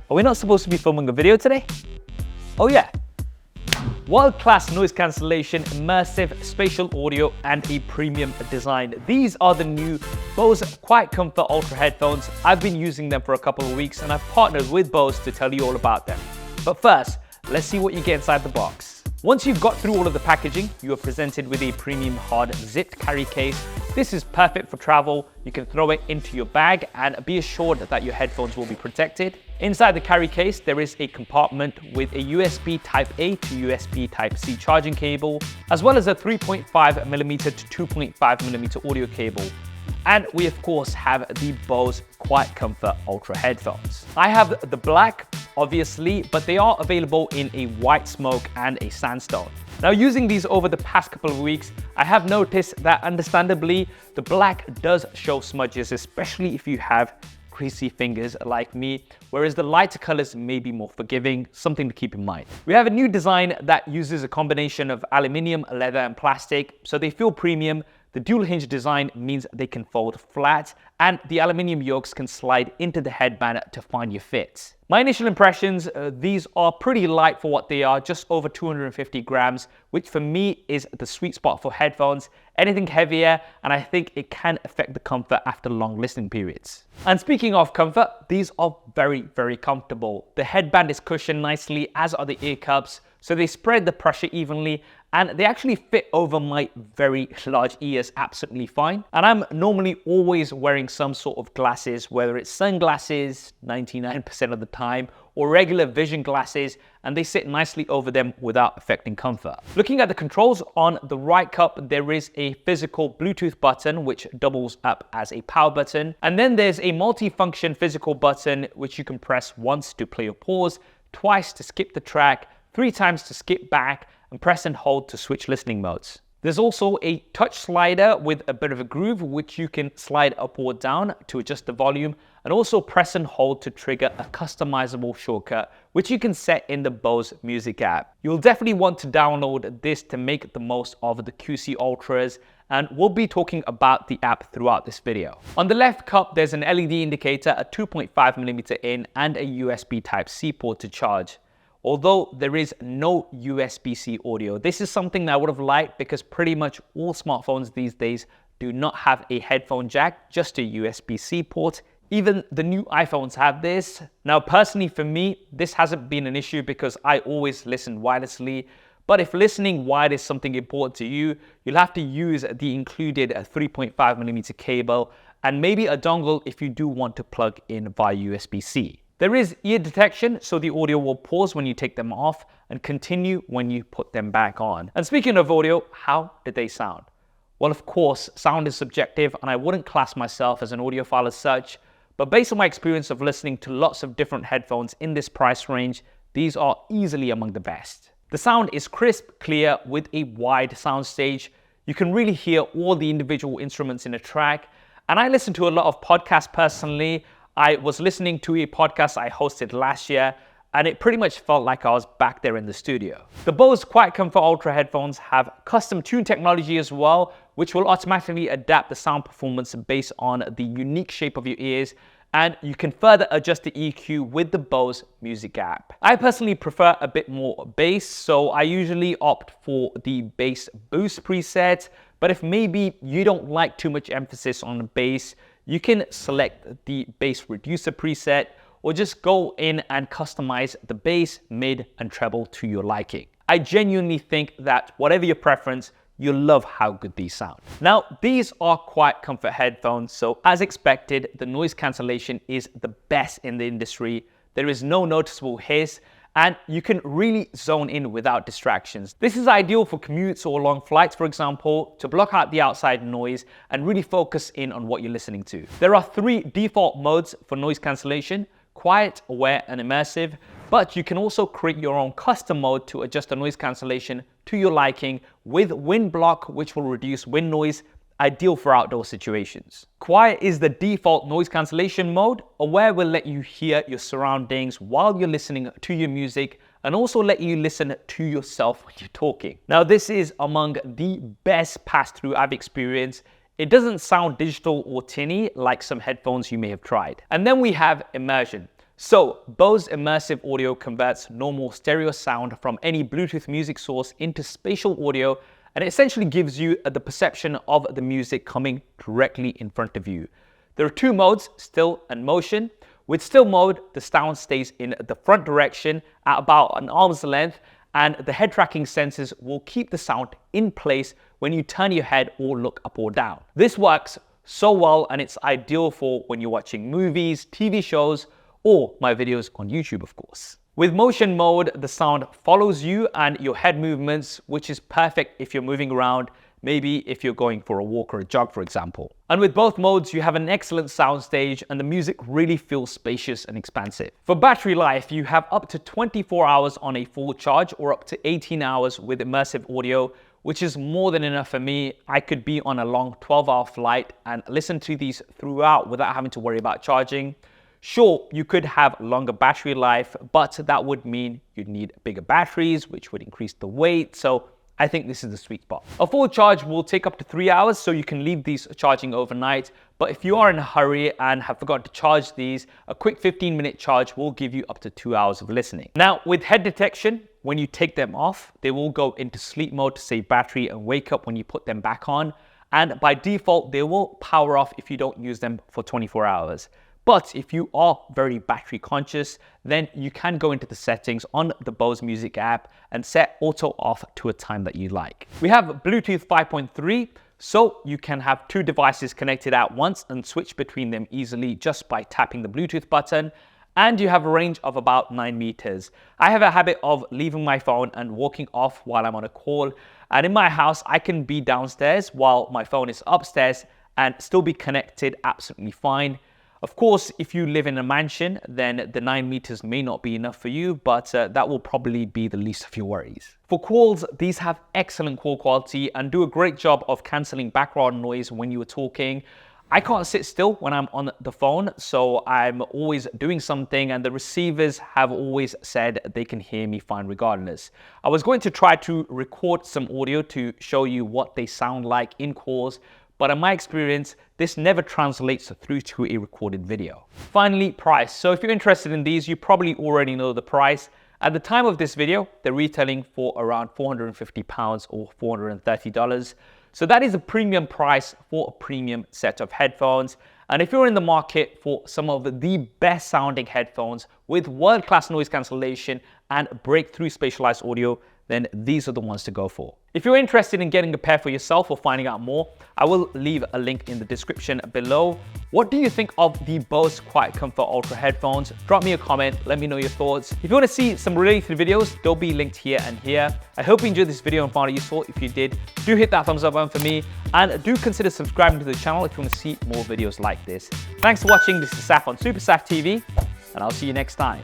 Are we not supposed to be filming a video today? Oh yeah. World-class noise cancellation, immersive spatial audio, and a premium design. These are the new Bose QuietComfort Ultra headphones. I've been using them for a couple of weeks and I've partnered with Bose to tell you all about them. But first, let's see what you get inside the box. Once you've got through all of the packaging, you are presented with a premium hard zipped carry case. This is perfect for travel. You can throw it into your bag and be assured that your headphones will be protected. Inside the carry case, there is a compartment with a USB Type-A to USB Type-C charging cable, as well as a 3.5mm to 2.5mm audio cable. And we of course have the Bose QuietComfort Ultra headphones. I have the black, obviously, but they are available in a white smoke and a sandstone. Now, using these over the past couple of weeks, I have noticed that understandably, the black does show smudges, especially if you have greasy fingers like me, whereas the lighter colors may be more forgiving, something to keep in mind. We have a new design that uses a combination of aluminium, leather, and plastic, so they feel premium. The dual hinge design means they can fold flat, and the aluminium yokes can slide into the headband to find your fit. My initial impressions, these are pretty light for what they are, just over 250 grams, which for me is the sweet spot for headphones. Anything heavier, and I think it can affect the comfort after long listening periods. And speaking of comfort, these are very, very comfortable. The headband is cushioned nicely, as are the ear cups, so they spread the pressure evenly, and they actually fit over my very large ears absolutely fine. And I'm normally always wearing some sort of glasses, whether it's sunglasses 99% of the time or regular vision glasses, and they sit nicely over them without affecting comfort. Looking at the controls, on the right cup there is a physical Bluetooth button which doubles up as a power button, and then there's a multi-function physical button which you can press once to play or pause, twice to skip the track, 3 times to skip back, and press and hold to switch listening modes. There's also a touch slider with a bit of a groove which you can slide up or down to adjust the volume, and also press and hold to trigger a customizable shortcut which you can set in the Bose Music app. You'll definitely want to download this to make the most of the QC Ultras, and we'll be talking about the app throughout this video. On the left cup there's an LED indicator, a 2.5mm in, and a USB Type-C port to charge. Although there is no USB-C audio. This is something that I would have liked because pretty much all smartphones these days do not have a headphone jack, just a USB-C port. Even the new iPhones have this. Now, personally for me, this hasn't been an issue because I always listen wirelessly. But if listening wired is something important to you, you'll have to use the included 3.5mm cable and maybe a dongle if you do want to plug in via USB-C. There is ear detection, so the audio will pause when you take them off and continue when you put them back on. And speaking of audio, how did they sound? Well, of course, sound is subjective and I wouldn't class myself as an audiophile as such, but based on my experience of listening to lots of different headphones in this price range, these are easily among the best. The sound is crisp, clear, with a wide soundstage. You can really hear all the individual instruments in a track, and I listen to a lot of podcasts personally. I was listening to a podcast I hosted last year, and it pretty much felt like I was back there in the studio. The Bose QuietComfort Ultra headphones have custom tune technology as well, which will automatically adapt the sound performance based on the unique shape of your ears, and you can further adjust the EQ with the Bose Music app. I personally prefer a bit more bass, so I usually opt for the bass boost preset, but if maybe you don't like too much emphasis on the bass, you can select the bass reducer preset or just go in and customize the bass, mid, and treble to your liking. I genuinely think that whatever your preference, you'll love how good these sound. Now, these are QuietComfort headphones, so as expected, the noise cancellation is the best in the industry. There is no noticeable hiss, and you can really zone in without distractions. This is ideal for commutes or long flights, for example, to block out the outside noise and really focus in on what you're listening to. There are 3 default modes for noise cancellation: quiet, aware, and immersive, but you can also create your own custom mode to adjust the noise cancellation to your liking with wind block, which will reduce wind noise, ideal for outdoor situations. Quiet is the default noise cancellation mode. Aware will let you hear your surroundings while you're listening to your music and also let you listen to yourself when you're talking. Now, this is among the best pass-through I've experienced. It doesn't sound digital or tinny like some headphones you may have tried. And then we have immersion. So Bose Immersive Audio converts normal stereo sound from any Bluetooth music source into spatial audio, and it essentially gives you the perception of the music coming directly in front of you. There are two modes, still and motion. With still mode, the sound stays in the front direction at about an arm's length, and the head tracking sensors will keep the sound in place when you turn your head or look up or down. This works so well, and it's ideal for when you're watching movies, TV shows, or my videos on YouTube, of course. With motion mode, the sound follows you and your head movements, which is perfect if you're moving around, maybe if you're going for a walk or a jog, for example. And with both modes, you have an excellent soundstage and the music really feels spacious and expansive. For battery life, you have up to 24 hours on a full charge or up to 18 hours with immersive audio, which is more than enough for me. I could be on a long 12-hour flight and listen to these throughout without having to worry about charging. Sure, you could have longer battery life, but that would mean you'd need bigger batteries, which would increase the weight. So I think this is the sweet spot. A full charge will take up to 3 hours, so you can leave these charging overnight. But if you are in a hurry and have forgotten to charge these, a quick 15-minute charge will give you up to 2 hours of listening. Now, with head detection, when you take them off, they will go into sleep mode to save battery and wake up when you put them back on. And by default, they will power off if you don't use them for 24 hours. But if you are very battery conscious, then you can go into the settings on the Bose Music app and set auto off to a time that you like. We have Bluetooth 5.3, so you can have two devices connected at once and switch between them easily just by tapping the Bluetooth button. And you have a range of about 9 meters. I have a habit of leaving my phone and walking off while I'm on a call. And in my house, I can be downstairs while my phone is upstairs and still be connected absolutely fine. Of course, if you live in a mansion, then the 9 meters may not be enough for you, but that will probably be the least of your worries. For calls, these have excellent call quality and do a great job of cancelling background noise when you are talking. I can't sit still when I'm on the phone, so I'm always doing something, and the receivers have always said they can hear me fine regardless. I was going to try to record some audio to show you what they sound like in calls, but in my experience, this never translates through to a recorded video. Finally, price. So if you're interested in these, you probably already know the price. At the time of this video, they're retailing for around £450 or $430. So that is a premium price for a premium set of headphones. And if you're in the market for some of the best sounding headphones with world-class noise cancellation and breakthrough spatialized audio, then these are the ones to go for. If you're interested in getting a pair for yourself or finding out more, I will leave a link in the description below. What do you think of the Bose Quiet Comfort Ultra headphones? Drop me a comment, let me know your thoughts. If you want to see some related videos, they'll be linked here and here. I hope you enjoyed this video and found it useful. If you did, do hit that thumbs up button for me, and do consider subscribing to the channel if you want to see more videos like this. Thanks for watching. This is Saf on Super Saf TV, and I'll see you next time.